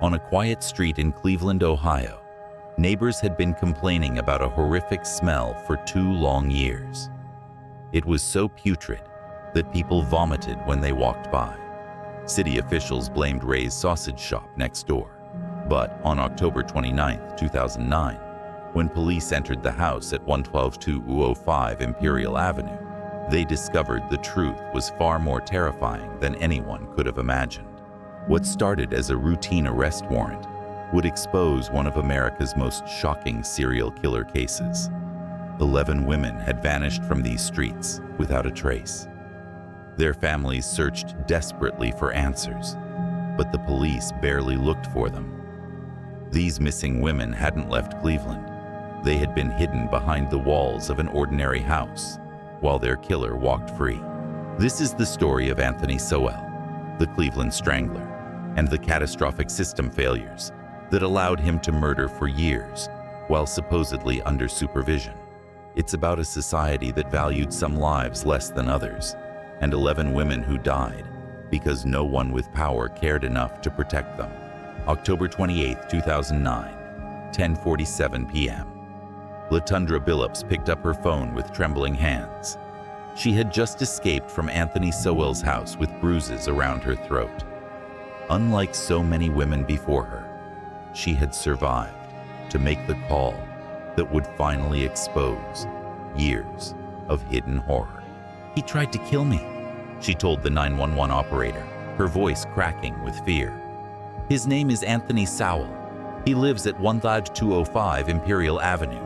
On a quiet street in Cleveland, Ohio, neighbors had been complaining about a horrific smell for 2 long years. It was so putrid that people vomited when they walked by. City officials blamed Ray's sausage shop next door. But on October 29, 2009, when police entered the house at 112-205 Imperial Avenue, they discovered the truth was far more terrifying than anyone could have imagined. What started as a routine arrest warrant would expose one of America's most shocking serial killer cases. 11 women had vanished from these streets without a trace. Their families searched desperately for answers, but the police barely looked for them. These missing women hadn't left Cleveland. They had been hidden behind the walls of an ordinary house, while their killer walked free. This is the story of Anthony Sowell, the Cleveland Strangler, and the catastrophic system failures that allowed him to murder for years while supposedly under supervision. It's about a society that valued some lives less than others, and 11 women who died because no one with power cared enough to protect them. October 28, 2009, 10:47 p.m. Latundra Billups picked up her phone with trembling hands. She had just escaped from Anthony Sowell's house with bruises around her throat. Unlike so many women before her, she had survived to make the call that would finally expose years of hidden horror. "He tried to kill me," she told the 911 operator, her voice cracking with fear. "His name is Anthony Sowell. He lives at 11205 Imperial Avenue.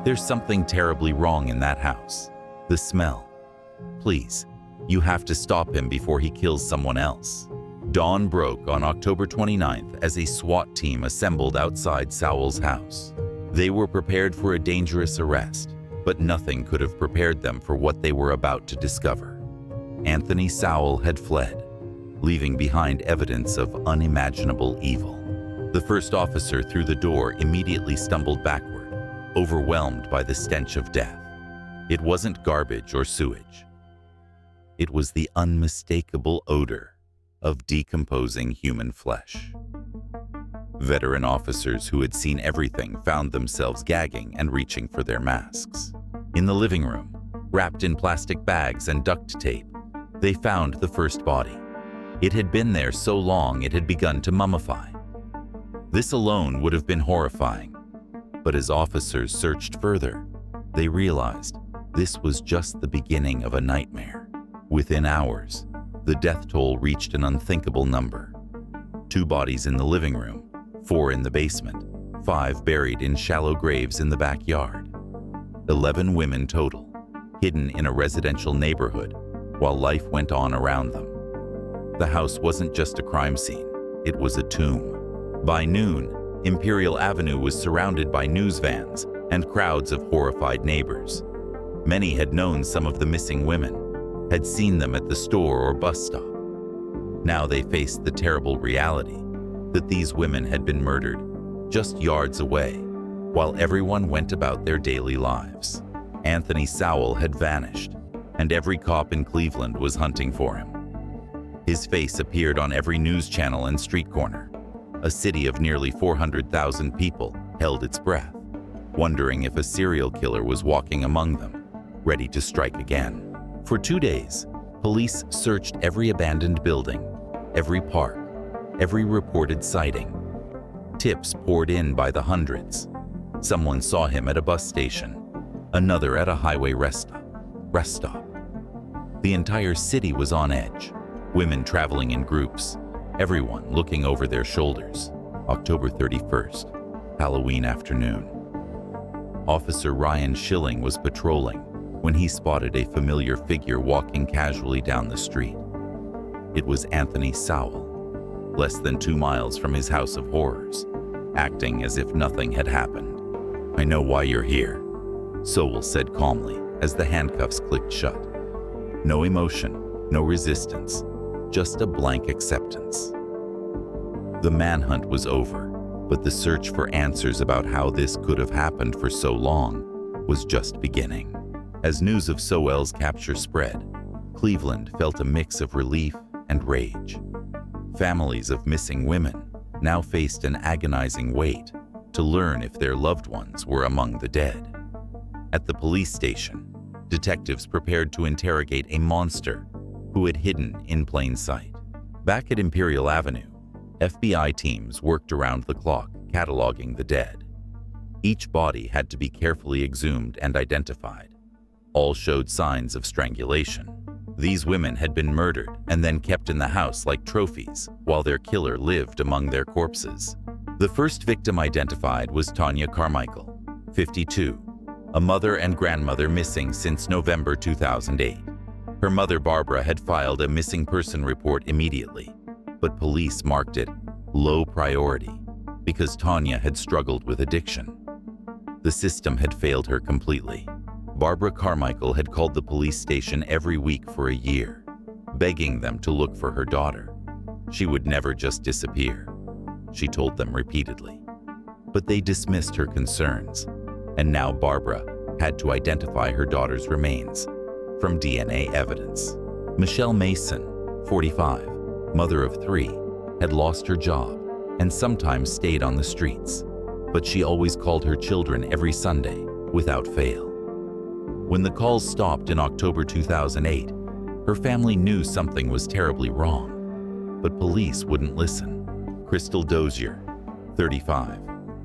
There's something terribly wrong in that house. The smell. Please, you have to stop him before he kills someone else." Dawn broke on October 29th as a SWAT team assembled outside Sowell's house. They were prepared for a dangerous arrest, but nothing could have prepared them for what they were about to discover. Anthony Sowell had fled, leaving behind evidence of unimaginable evil. The first officer through the door immediately stumbled backward, overwhelmed by the stench of death. It wasn't garbage or sewage. It was the unmistakable odor of decomposing human flesh. Veteran officers who had seen everything found themselves gagging and reaching for their masks. In the living room, wrapped in plastic bags and duct tape, they found the first body. It had been there so long it had begun to mummify. This alone would have been horrifying, but as officers searched further, they realized this was just the beginning of a nightmare. Within hours, the death toll reached an unthinkable number. 2 bodies in the living room, 4 in the basement, 5 buried in shallow graves in the backyard. 11 women total, hidden in a residential neighborhood while life went on around them. The house wasn't just a crime scene, it was a tomb. By noon, Imperial Avenue was surrounded by news vans and crowds of horrified neighbors. Many had known some of the missing women, had seen them at the store or bus stop. Now they faced the terrible reality that these women had been murdered just yards away, while everyone went about their daily lives. Anthony Sowell had vanished, and every cop in Cleveland was hunting for him. His face appeared on every news channel and street corner. A city of nearly 400,000 people held its breath, wondering if a serial killer was walking among them, ready to strike again. For 2 days, police searched every abandoned building, every park, every reported sighting. Tips poured in by the hundreds. Someone saw him at a bus station, another at a highway rest stop. The entire city was on edge, women traveling in groups, everyone looking over their shoulders. October 31st, Halloween afternoon. Officer Ryan Schilling was patrolling when he spotted a familiar figure walking casually down the street. It was Anthony Sowell, less than 2 miles from his house of horrors, acting as if nothing had happened. "I know why you're here," Sowell said calmly as the handcuffs clicked shut. No emotion, no resistance, just a blank acceptance. The manhunt was over, but the search for answers about how this could have happened for so long was just beginning. As news of Sowell's capture spread, Cleveland felt a mix of relief and rage. Families of missing women now faced an agonizing wait to learn if their loved ones were among the dead. At the police station, detectives prepared to interrogate a monster who had hidden in plain sight. Back at Imperial Avenue, FBI teams worked around the clock, cataloging the dead. Each body had to be carefully exhumed and identified. All showed signs of strangulation. These women had been murdered and then kept in the house like trophies, while their killer lived among their corpses. The first victim identified was Tanya Carmichael, 52, a mother and grandmother missing since November 2008. Her mother, Barbara, had filed a missing person report immediately, but police marked it low priority because Tanya had struggled with addiction. The system had failed her completely. Barbara Carmichael had called the police station every week for a year, begging them to look for her daughter. She would never just disappear, she told them repeatedly. But they dismissed her concerns, and now Barbara had to identify her daughter's remains from DNA evidence. Michelle Mason, 45, mother of 3, had lost her job and sometimes stayed on the streets, but she always called her children every Sunday without fail. When the calls stopped in October 2008, her family knew something was terribly wrong, but police wouldn't listen. Crystal Dozier, 35,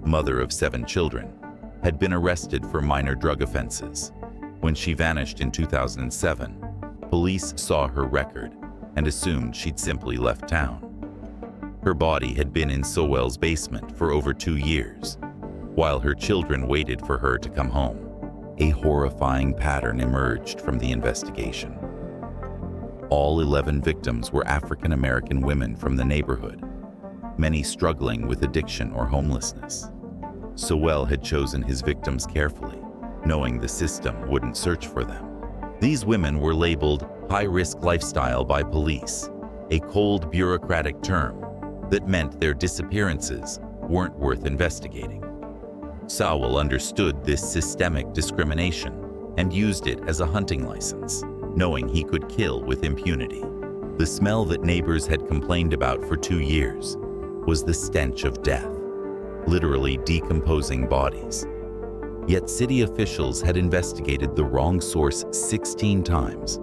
mother of 7 children, had been arrested for minor drug offenses. When she vanished in 2007, police saw her record and assumed she'd simply left town. Her body had been in Sowell's basement for over 2 years, while her children waited for her to come home. A horrifying pattern emerged from the investigation. All 11 victims were African American women from the neighborhood, many struggling with addiction or homelessness. Sowell had chosen his victims carefully, knowing the system wouldn't search for them. These women were labeled high-risk lifestyle by police, a cold bureaucratic term that meant their disappearances weren't worth investigating. Sowell understood this systemic discrimination and used it as a hunting license, knowing he could kill with impunity. The smell that neighbors had complained about for 2 years was the stench of death, literally decomposing bodies. Yet city officials had investigated the wrong source 16 times,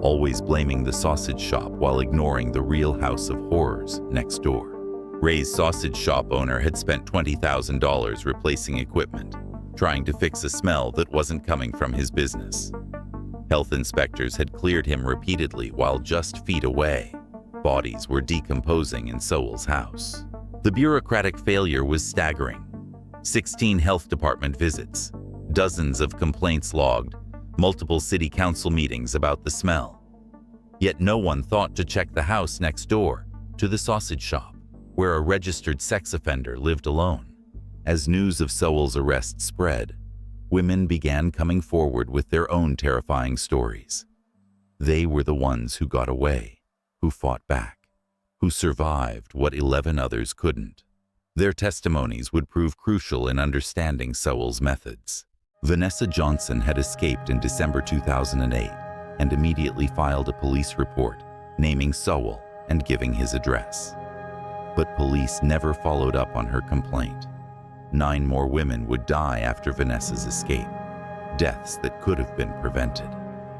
always blaming the sausage shop while ignoring the real house of horrors next door. Ray's sausage shop owner had spent $20,000 replacing equipment, trying to fix a smell that wasn't coming from his business. Health inspectors had cleared him repeatedly while just feet away. Bodies were decomposing in Sowell's house. The bureaucratic failure was staggering. 16 health department visits, dozens of complaints logged, multiple city council meetings about the smell. Yet no one thought to check the house next door to the sausage shop, where a registered sex offender lived alone. As news of Sowell's arrest spread, women began coming forward with their own terrifying stories. They were the ones who got away, who fought back, who survived what 11 others couldn't. Their testimonies would prove crucial in understanding Sowell's methods. Vanessa Johnson had escaped in December 2008 and immediately filed a police report naming Sowell and giving his address. But police never followed up on her complaint. 9 more women would die after Vanessa's escape, deaths that could have been prevented.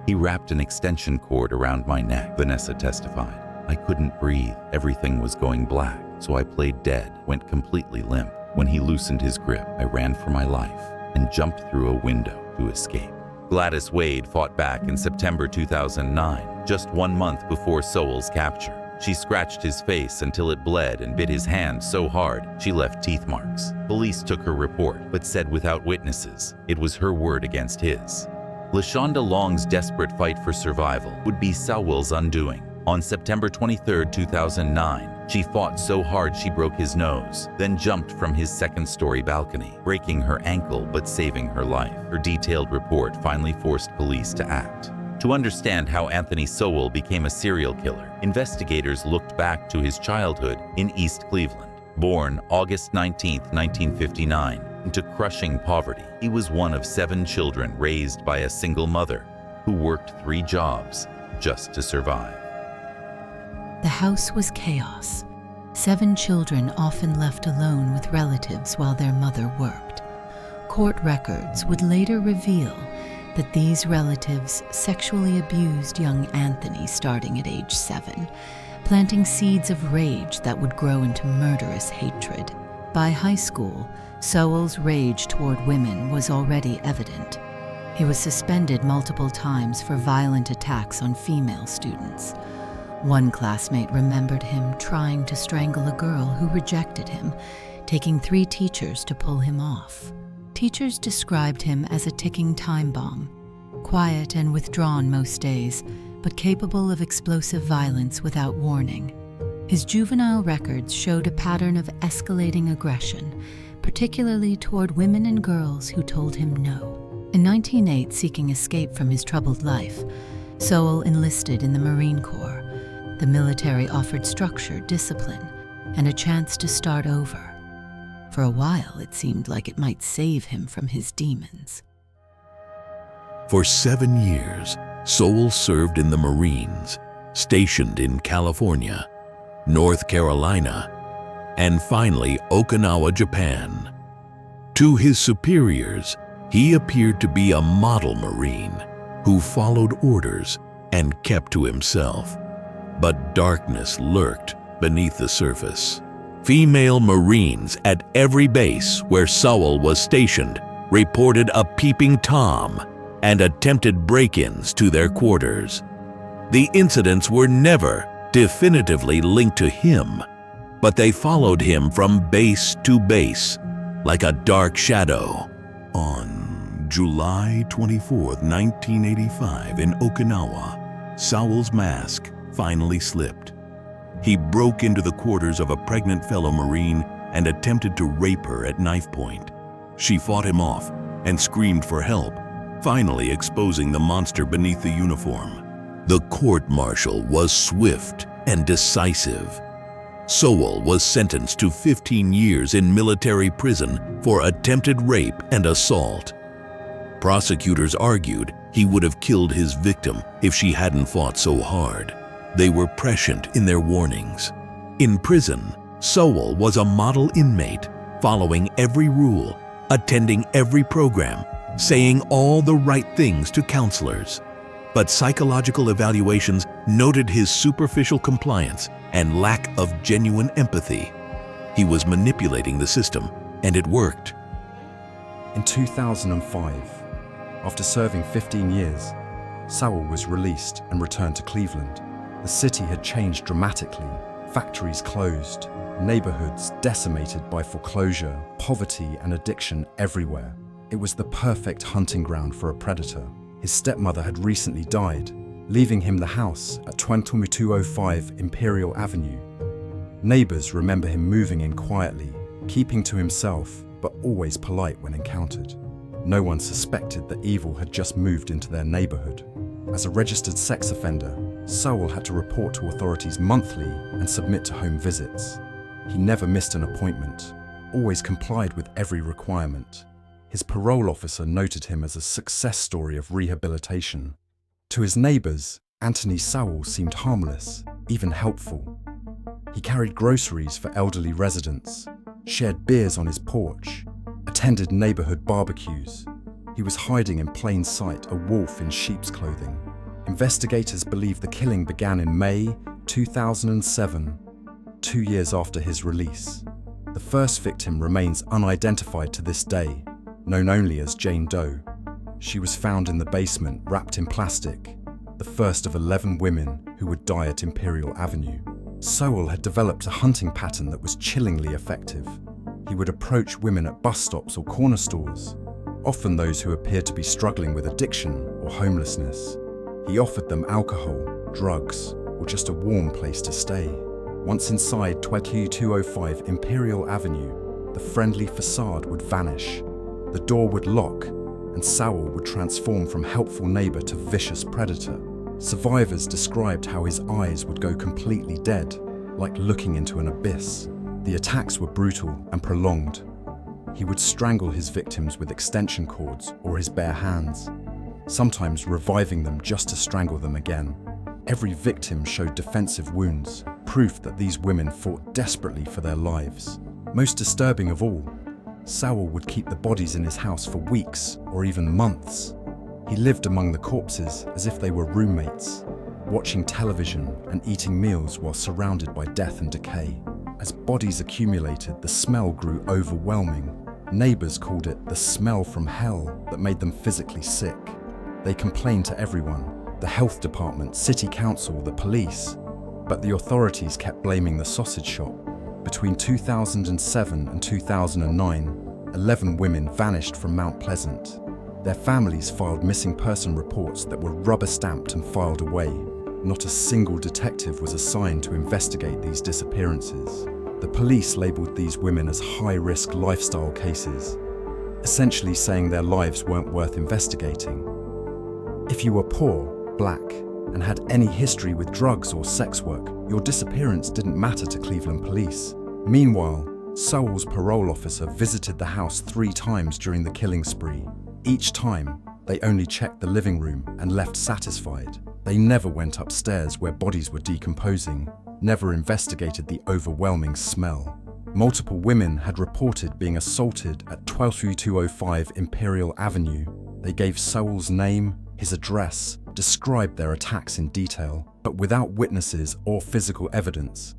"He wrapped an extension cord around my neck," Vanessa testified. "I couldn't breathe. Everything was going black, so I played dead, went completely limp. When he loosened his grip, I ran for my life and jumped through a window to escape." Gladys Wade fought back in September 2009, just 1 month before Sowell's capture. She scratched his face until it bled and bit his hand so hard she left teeth marks. Police took her report, but said without witnesses, it was her word against his. LaShonda Long's desperate fight for survival would be Sowell's undoing. On September 23, 2009, she fought so hard she broke his nose, then jumped from his second-story balcony, breaking her ankle but saving her life. Her detailed report finally forced police to act. To understand how Anthony Sowell became a serial killer, investigators looked back to his childhood in East Cleveland. Born August 19, 1959, into crushing poverty, he was one of 7 children raised by a single mother who worked 3 jobs just to survive. The house was chaos. 7 children often left alone with relatives while their mother worked. Court records would later reveal that these relatives sexually abused young Anthony starting at age 7, planting seeds of rage that would grow into murderous hatred. By high school, Sowell's rage toward women was already evident. He was suspended multiple times for violent attacks on female students. One classmate remembered him trying to strangle a girl who rejected him, taking 3 teachers to pull him off. Teachers described him as a ticking time bomb, quiet and withdrawn most days, but capable of explosive violence without warning. His juvenile records showed a pattern of escalating aggression, particularly toward women and girls who told him no. In 1908, seeking escape from his troubled life, Sowell enlisted in the Marine Corps. The military offered structure, discipline, and a chance to start over. For a while, it seemed like it might save him from his demons. For 7 years, Sowell served in the Marines, stationed in California, North Carolina, and finally Okinawa, Japan. To his superiors, he appeared to be a model Marine who followed orders and kept to himself. But darkness lurked beneath the surface. Female Marines at every base where Sowell was stationed reported a peeping Tom and attempted break-ins to their quarters. The incidents were never definitively linked to him, but they followed him from base to base like a dark shadow. On July 24, 1985, in Okinawa, Sowell's mask finally slipped. He broke into the quarters of a pregnant fellow Marine and attempted to rape her at knife point. She fought him off and screamed for help, finally exposing the monster beneath the uniform. The court-martial was swift and decisive. Sowell was sentenced to 15 years in military prison for attempted rape and assault. Prosecutors argued he would have killed his victim if she hadn't fought so hard. They were prescient in their warnings. In prison, Sowell was a model inmate, following every rule, attending every program, saying all the right things to counselors. But psychological evaluations noted his superficial compliance and lack of genuine empathy. He was manipulating the system, and it worked. In 2005, after serving 15 years, Sowell was released and returned to Cleveland. The city had changed dramatically. Factories closed, neighborhoods decimated by foreclosure, poverty and addiction everywhere. It was the perfect hunting ground for a predator. His stepmother had recently died, leaving him the house at 2205 Imperial Avenue. Neighbors remember him moving in quietly, keeping to himself, but always polite when encountered. No one suspected that evil had just moved into their neighborhood. As a registered sex offender, Sowell had to report to authorities monthly and submit to home visits. He never missed an appointment, always complied with every requirement. His parole officer noted him as a success story of rehabilitation. To his neighbors, Anthony Sowell seemed harmless, even helpful. He carried groceries for elderly residents, shared beers on his porch, attended neighborhood barbecues. He was hiding in plain sight, a wolf in sheep's clothing. Investigators believe the killing began in May 2007, 2 years after his release. The first victim remains unidentified to this day, known only as Jane Doe. She was found in the basement, wrapped in plastic, the first of 11 women who would die at Imperial Avenue. Sowell had developed a hunting pattern that was chillingly effective. He would approach women at bus stops or corner stores, often those who appeared to be struggling with addiction or homelessness. He offered them alcohol, drugs, or just a warm place to stay. Once inside 2205 Imperial Avenue, the friendly facade would vanish. The door would lock, and Sowell would transform from helpful neighbor to vicious predator. Survivors described how his eyes would go completely dead, like looking into an abyss. The attacks were brutal and prolonged. He would strangle his victims with extension cords or his bare hands, sometimes reviving them just to strangle them again. Every victim showed defensive wounds, proof that these women fought desperately for their lives. Most disturbing of all, Sowell would keep the bodies in his house for weeks or even months. He lived among the corpses as if they were roommates, watching television and eating meals while surrounded by death and decay. As bodies accumulated, the smell grew overwhelming. Neighbors called it the smell from hell that made them physically sick. They complained to everyone, the health department, city council, the police, but the authorities kept blaming the sausage shop. Between 2007 and 2009, 11 women vanished from Mount Pleasant. Their families filed missing person reports that were rubber-stamped and filed away. Not a single detective was assigned to investigate these disappearances. The police labeled these women as high-risk lifestyle cases, essentially saying their lives weren't worth investigating. If you were poor, black, and had any history with drugs or sex work, your disappearance didn't matter to Cleveland police. Meanwhile, Sowell's parole officer visited the house 3 times during the killing spree. Each time, they only checked the living room and left satisfied. They never went upstairs where bodies were decomposing, never investigated the overwhelming smell. Multiple women had reported being assaulted at 12205 Imperial Avenue. They gave Sowell's name, his address, described their attacks in detail, but without witnesses or physical evidence.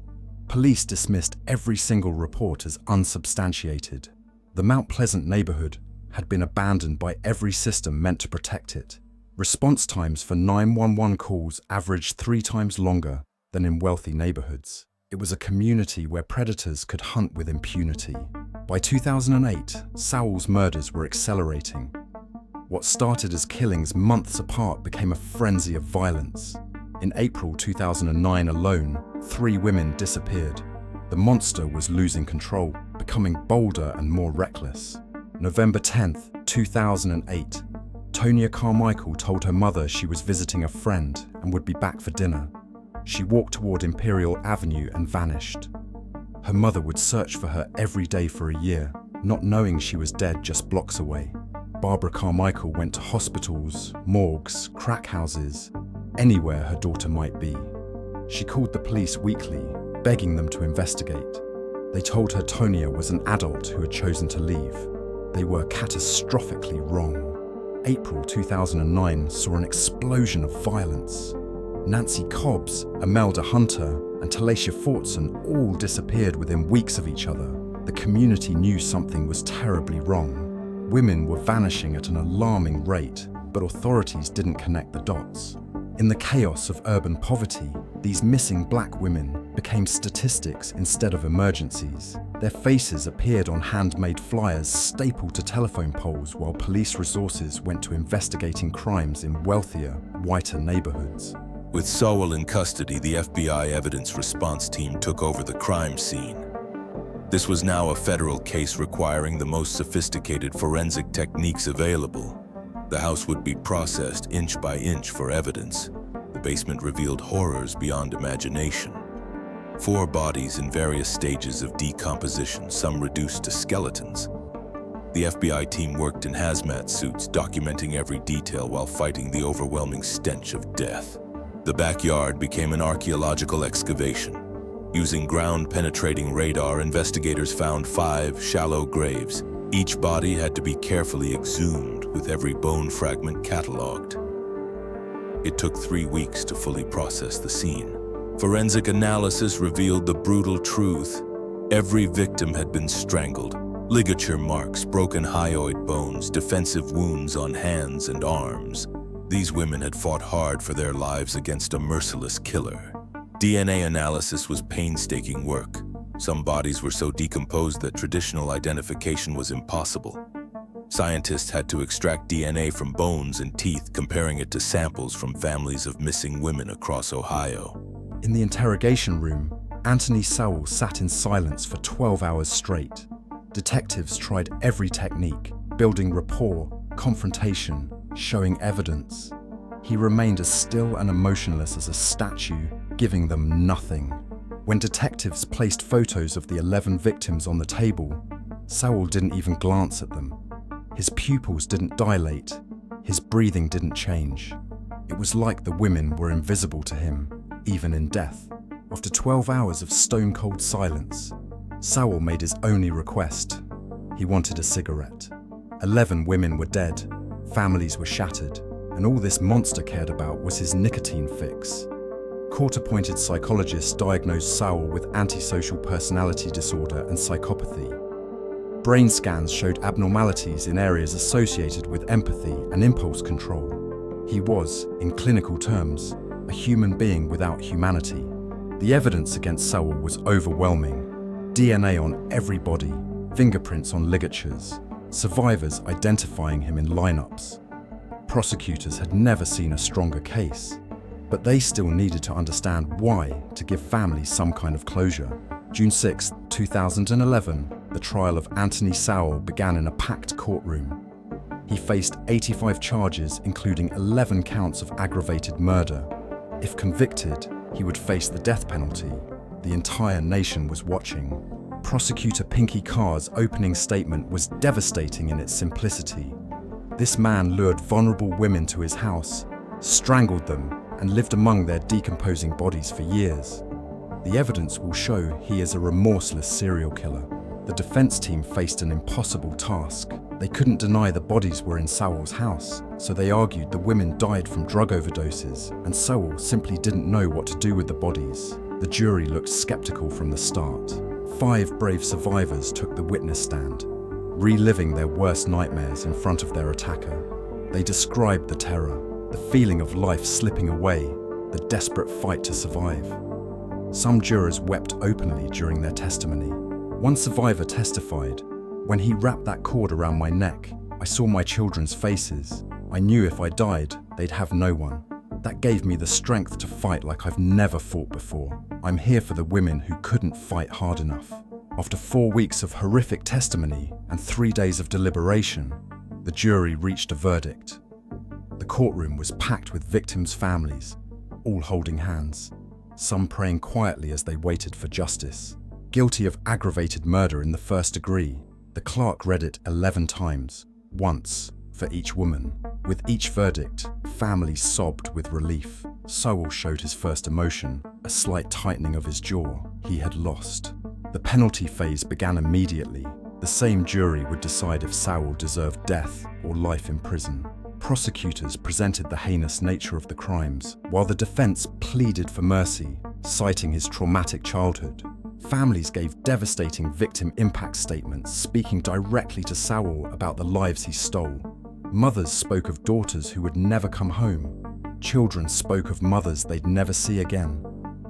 Police dismissed every single report as unsubstantiated. The Mount Pleasant neighborhood had been abandoned by every system meant to protect it. Response times for 911 calls averaged 3 times longer than in wealthy neighborhoods. It was a community where predators could hunt with impunity. By 2008, Sowell's murders were accelerating. What started as killings months apart became a frenzy of violence. In April 2009 alone, 3 women disappeared. The monster was losing control, becoming bolder and more reckless. November 10th, 2008, Tonya Carmichael told her mother she was visiting a friend and would be back for dinner. She walked toward Imperial Avenue and vanished. Her mother would search for her every day for a year, not knowing she was dead just blocks away. Barbara Carmichael went to hospitals, morgues, crack houses, anywhere her daughter might be. She called the police weekly, begging them to investigate. They told her Tonya was an adult who had chosen to leave. They were catastrophically wrong. April 2009 saw an explosion of violence. Nancy Cobbs, Imelda Hunter, and Talacia Fortson all disappeared within weeks of each other. The community knew something was terribly wrong. Women were vanishing at an alarming rate, but authorities didn't connect the dots. In the chaos of urban poverty, these missing black women became statistics instead of emergencies. Their faces appeared on handmade flyers stapled to telephone poles while police resources went to investigating crimes in wealthier, whiter neighborhoods. With Sowell in custody, the FBI evidence response team took over the crime scene. This was now a federal case requiring the most sophisticated forensic techniques available. The house would be processed inch by inch for evidence. The basement revealed horrors beyond imagination. 4 bodies in various stages of decomposition, some reduced to skeletons. The FBI team worked in hazmat suits, documenting every detail while fighting the overwhelming stench of death. The backyard became an archaeological excavation. Using ground-penetrating radar, investigators found 5 shallow graves. Each body had to be carefully exhumed, with every bone fragment cataloged. It took 3 weeks to fully process the scene. Forensic analysis revealed the brutal truth. Every victim had been strangled. Ligature marks, broken hyoid bones, defensive wounds on hands and arms. These women had fought hard for their lives against a merciless killer. DNA analysis was painstaking work. Some bodies were so decomposed that traditional identification was impossible. Scientists had to extract DNA from bones and teeth, comparing it to samples from families of missing women across Ohio. In the interrogation room, Anthony Sowell sat in silence for 12 hours straight. Detectives tried every technique, building rapport, confrontation, showing evidence. He remained as still and emotionless as a statue, giving them nothing. When detectives placed photos of the 11 victims on the table, Sowell didn't even glance at them. His pupils didn't dilate, his breathing didn't change. It was like the women were invisible to him, even in death. After 12 hours of stone-cold silence, Sowell made his only request. He wanted a cigarette. 11 women were dead, families were shattered, and all this monster cared about was his nicotine fix. Court-appointed psychologists diagnosed Sowell with antisocial personality disorder and psychopathy. Brain scans showed abnormalities in areas associated with empathy and impulse control. He was, in clinical terms, a human being without humanity. The evidence against Sowell was overwhelming. DNA on every body, fingerprints on ligatures, survivors identifying him in lineups. Prosecutors had never seen a stronger case, but they still needed to understand why to give families some kind of closure. June 6, 2011, the trial of Anthony Sowell began in a packed courtroom. He faced 85 charges, including 11 counts of aggravated murder. If convicted, he would face the death penalty. The entire nation was watching. Prosecutor Pinky Carr's opening statement was devastating in its simplicity. This man lured vulnerable women to his house, strangled them, and lived among their decomposing bodies for years. The evidence will show he is a remorseless serial killer. The defense team faced an impossible task. They couldn't deny the bodies were in Sowell's house, so they argued the women died from drug overdoses, and Sowell simply didn't know what to do with the bodies. The jury looked skeptical from the start. 5 brave survivors took the witness stand, reliving their worst nightmares in front of their attacker. They described the terror, the feeling of life slipping away, the desperate fight to survive. Some jurors wept openly during their testimony. One survivor testified, "When he wrapped that cord around my neck, I saw my children's faces. I knew if I died, they'd have no one. That gave me the strength to fight like I've never fought before. I'm here for the women who couldn't fight hard enough." After 4 weeks of horrific testimony and 3 days of deliberation, the jury reached a verdict. The courtroom was packed with victims' families, all holding hands, some praying quietly as they waited for justice. Guilty of aggravated murder in the first degree, the clerk read it 11 times, once for each woman. With each verdict, families sobbed with relief. Sowell showed his first emotion, a slight tightening of his jaw. He had lost. The penalty phase began immediately. The same jury would decide if Sowell deserved death or life in prison. Prosecutors presented the heinous nature of the crimes, while the defense pleaded for mercy, citing his traumatic childhood. Families gave devastating victim impact statements, speaking directly to Sowell about the lives he stole. Mothers spoke of daughters who would never come home. Children spoke of mothers they'd never see again.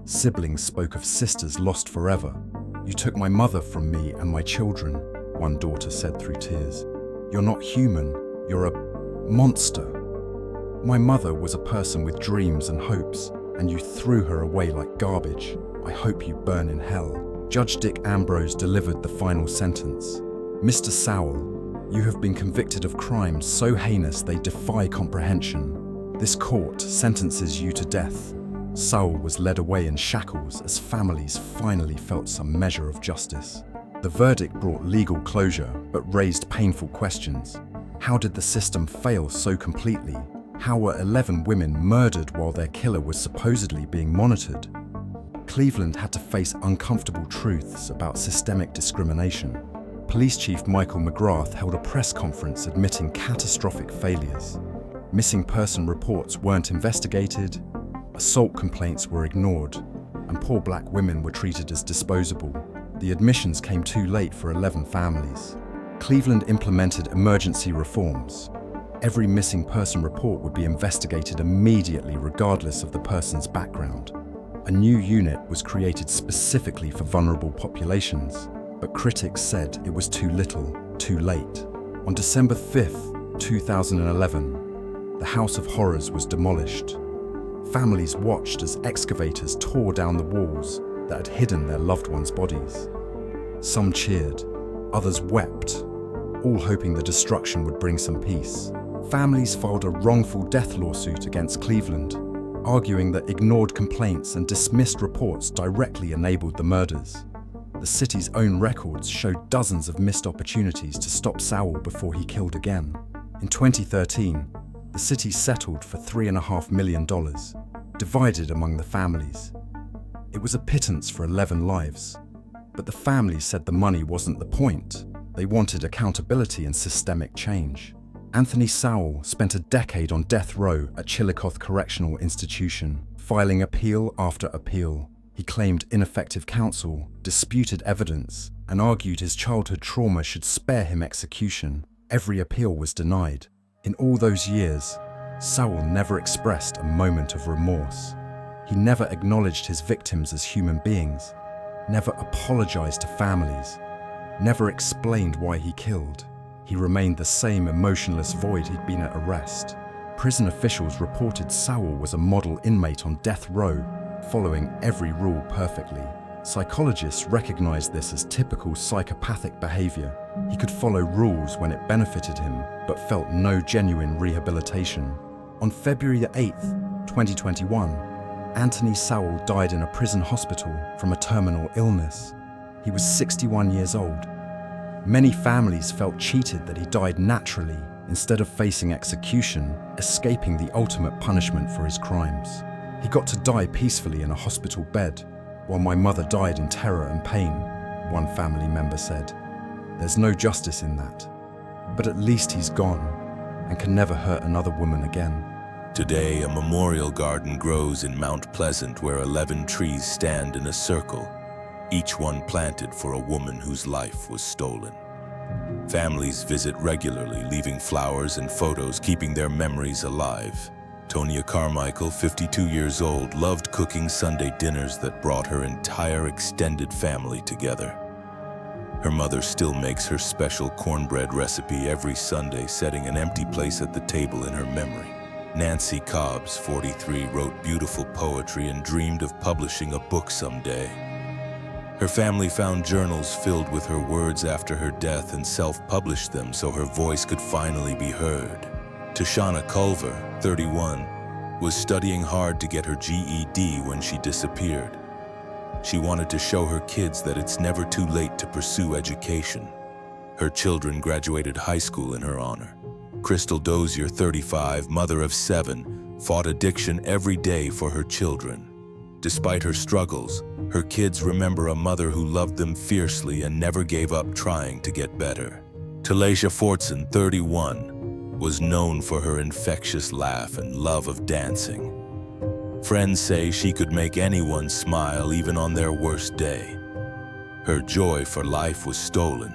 Siblings spoke of sisters lost forever. "You took my mother from me and my children," one daughter said through tears. "You're not human, you're a monster. My mother was a person with dreams and hopes, and you threw her away like garbage. I hope you burn in hell." Judge Dick Ambrose delivered the final sentence. "Mr. Sowell, you have been convicted of crimes so heinous they defy comprehension. This court sentences you to death." Sowell was led away in shackles as families finally felt some measure of justice. The verdict brought legal closure, but raised painful questions. How did the system fail so completely? How were 11 women murdered while their killer was supposedly being monitored? Cleveland had to face uncomfortable truths about systemic discrimination. Police Chief Michael McGrath held a press conference admitting catastrophic failures. Missing person reports weren't investigated, assault complaints were ignored, and poor black women were treated as disposable. The admissions came too late for 11 families. Cleveland implemented emergency reforms. Every missing person report would be investigated immediately regardless of the person's background. A new unit was created specifically for vulnerable populations, but critics said it was too little, too late. On December 5, 2011, the House of Horrors was demolished. Families watched as excavators tore down the walls that had hidden their loved ones' bodies. Some cheered, others wept, all hoping the destruction would bring some peace. Families filed a wrongful death lawsuit against Cleveland, arguing that ignored complaints and dismissed reports directly enabled the murders. The city's own records showed dozens of missed opportunities to stop Sowell before he killed again. In 2013, the city settled for $3.5 million, divided among the families. It was a pittance for 11 lives. But the family said the money wasn't the point. They wanted accountability and systemic change. Anthony Sowell spent a decade on death row at Chillicothe Correctional Institution, filing appeal after appeal. He claimed ineffective counsel, disputed evidence, and argued his childhood trauma should spare him execution. Every appeal was denied. In all those years, Sowell never expressed a moment of remorse. He never acknowledged his victims as human beings, never apologized to families, never explained why he killed. He remained the same emotionless void he'd been at arrest. Prison officials reported Sowell was a model inmate on death row, following every rule perfectly. Psychologists recognized this as typical psychopathic behavior. He could follow rules when it benefited him, but felt no genuine rehabilitation. On February 8th, 2021, Anthony Sowell died in a prison hospital from a terminal illness. He was 61 years old. Many families felt cheated that he died naturally instead of facing execution, escaping the ultimate punishment for his crimes. He got to die peacefully in a hospital bed, while my mother died in terror and pain, one family member said. There's no justice in that. But at least he's gone and can never hurt another woman again. Today, a memorial garden grows in Mount Pleasant where 11 trees stand in a circle, each one planted for a woman whose life was stolen. Families visit regularly, leaving flowers and photos, keeping their memories alive. Tonya Carmichael, 52 years old, loved cooking Sunday dinners that brought her entire extended family together. Her mother still makes her special cornbread recipe every Sunday, setting an empty place at the table in her memory. Nancy Cobbs, 43, wrote beautiful poetry and dreamed of publishing a book someday. Her family found journals filled with her words after her death and self-published them so her voice could finally be heard. Tashana Culver, 31, was studying hard to get her GED when she disappeared. She wanted to show her kids that it's never too late to pursue education. Her children graduated high school in her honor. Crystal Dozier, 35, mother of 7, fought addiction every day for her children. Despite her struggles, her kids remember a mother who loved them fiercely and never gave up trying to get better. Talasha Fortson, 31, was known for her infectious laugh and love of dancing. Friends say she could make anyone smile even on their worst day. Her joy for life was stolen,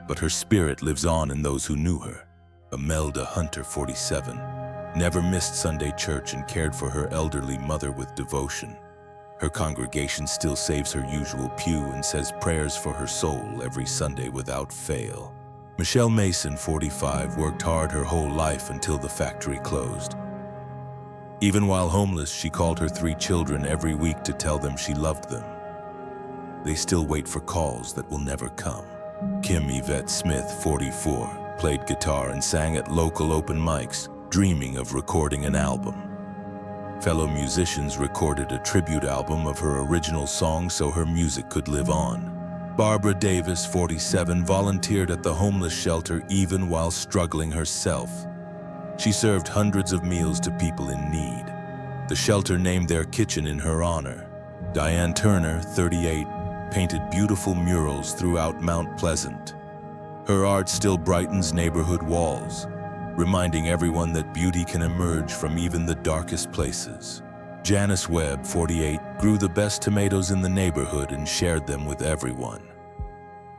but her spirit lives on in those who knew her. Imelda Hunter, 47, never missed Sunday church and cared for her elderly mother with devotion. Her congregation still saves her usual pew and says prayers for her soul every Sunday without fail. Michelle Mason, 45, worked hard her whole life until the factory closed. Even while homeless, she called her 3 children every week to tell them she loved them. They still wait for calls that will never come. Kim Yvette Smith, 44, played guitar and sang at local open mics, dreaming of recording an album. Fellow musicians recorded a tribute album of her original songs so her music could live on. Barbara Davis, 47, volunteered at the homeless shelter even while struggling herself. She served hundreds of meals to people in need. The shelter named their kitchen in her honor. Diane Turner, 38, painted beautiful murals throughout Mount Pleasant. Her art still brightens neighborhood walls, reminding everyone that beauty can emerge from even the darkest places. Janice Webb, 48, grew the best tomatoes in the neighborhood and shared them with everyone.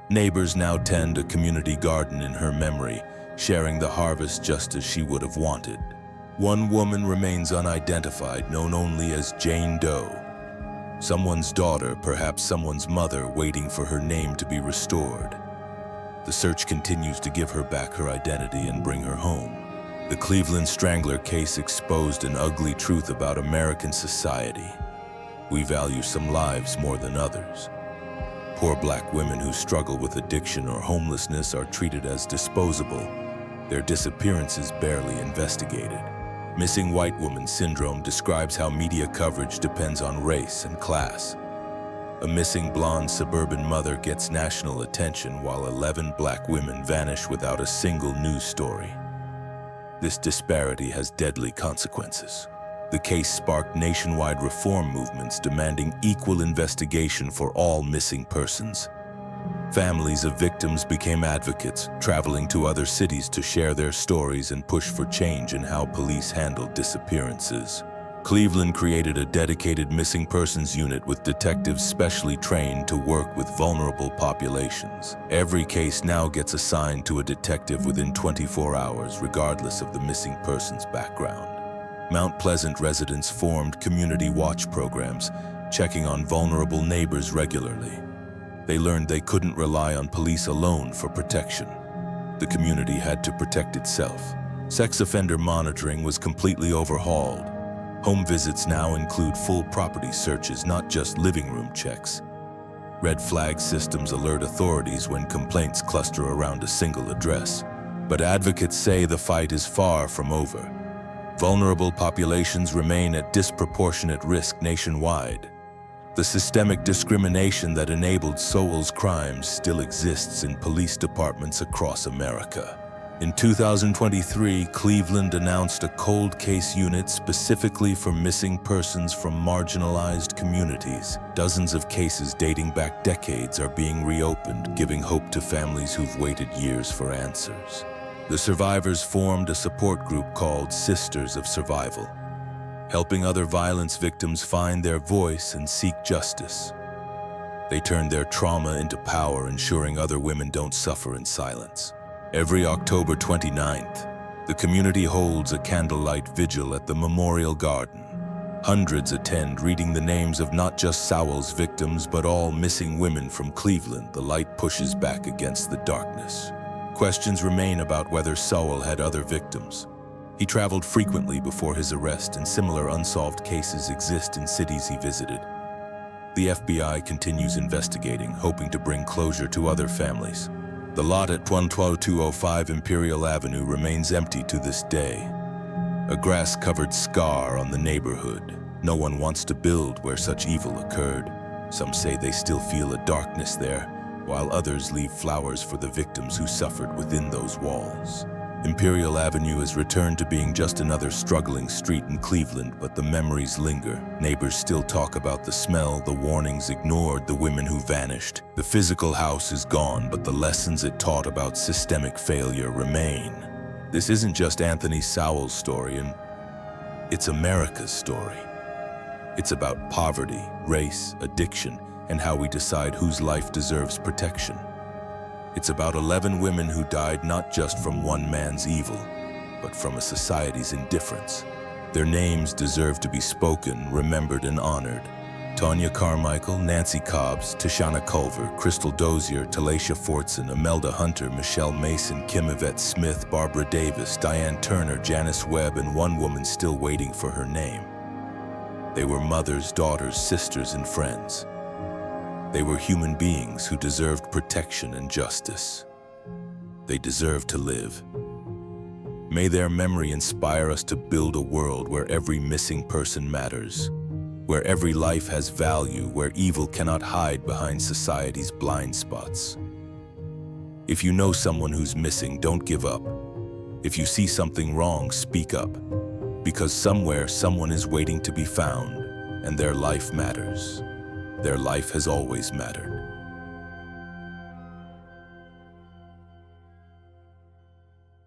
Neighbors now tend a community garden in her memory, sharing the harvest just as she would have wanted. One woman remains unidentified, known only as Jane Doe. Someone's daughter, perhaps someone's mother, waiting for her name to be restored. The search continues to give her back her identity and bring her home. The Cleveland Strangler case exposed an ugly truth about American society. We value some lives more than others. Poor black women who struggle with addiction or homelessness are treated as disposable, their disappearances barely investigated. Missing white woman syndrome describes how media coverage depends on race and class. A missing blonde suburban mother gets national attention while 11 black women vanish without a single news story. This disparity has deadly consequences. The case sparked nationwide reform movements demanding equal investigation for all missing persons. Families of victims became advocates, traveling to other cities to share their stories and push for change in how police handled disappearances. Cleveland created a dedicated missing persons unit with detectives specially trained to work with vulnerable populations. Every case now gets assigned to a detective within 24 hours, regardless of the missing person's background. Mount Pleasant residents formed community watch programs, checking on vulnerable neighbors regularly. They learned they couldn't rely on police alone for protection. The community had to protect itself. Sex offender monitoring was completely overhauled. Home visits now include full property searches, not just living room checks. Red flag systems alert authorities when complaints cluster around a single address. But advocates say the fight is far from over. Vulnerable populations remain at disproportionate risk nationwide. The systemic discrimination that enabled Sowell's crimes still exists in police departments across America. In 2023, Cleveland announced a cold case unit specifically for missing persons from marginalized communities. Dozens of cases dating back decades are being reopened, giving hope to families who've waited years for answers. The survivors formed a support group called Sisters of Survival, helping other violence victims find their voice and seek justice. They turned their trauma into power, ensuring other women don't suffer in silence. Every October 29th, the community holds a candlelight vigil at the Memorial Garden. Hundreds attend, reading the names of not just Sowell's victims, but all missing women from Cleveland. The light pushes back against the darkness. Questions remain about whether Sowell had other victims. He traveled frequently before his arrest, and similar unsolved cases exist in cities he visited. The FBI continues investigating, hoping to bring closure to other families. The lot at 12205 Imperial Avenue remains empty to this day. A grass-covered scar on the neighborhood. No one wants to build where such evil occurred. Some say they still feel a darkness there, while others leave flowers for the victims who suffered within those walls. Imperial Avenue has returned to being just another struggling street in Cleveland, but the memories linger. Neighbors still talk about the smell, the warnings ignored, the women who vanished. The physical house is gone, but the lessons it taught about systemic failure remain. This isn't just Anthony Sowell's story, and it's America's story. It's about poverty, race, addiction, and how we decide whose life deserves protection. It's about 11 women who died not just from one man's evil, but from a society's indifference. Their names deserve to be spoken, remembered, and honored. Tanya Carmichael, Nancy Cobbs, Tashana Culver, Crystal Dozier, Talacia Fortson, Imelda Hunter, Michelle Mason, Kim Yvette Smith, Barbara Davis, Diane Turner, Janice Webb, and one woman still waiting for her name. They were mothers, daughters, sisters, and friends. They were human beings who deserved protection and justice. They deserved to live. May their memory inspire us to build a world where every missing person matters, where every life has value, where evil cannot hide behind society's blind spots. If you know someone who's missing, don't give up. If you see something wrong, speak up. Because somewhere, someone is waiting to be found, and their life matters. Their life has always mattered.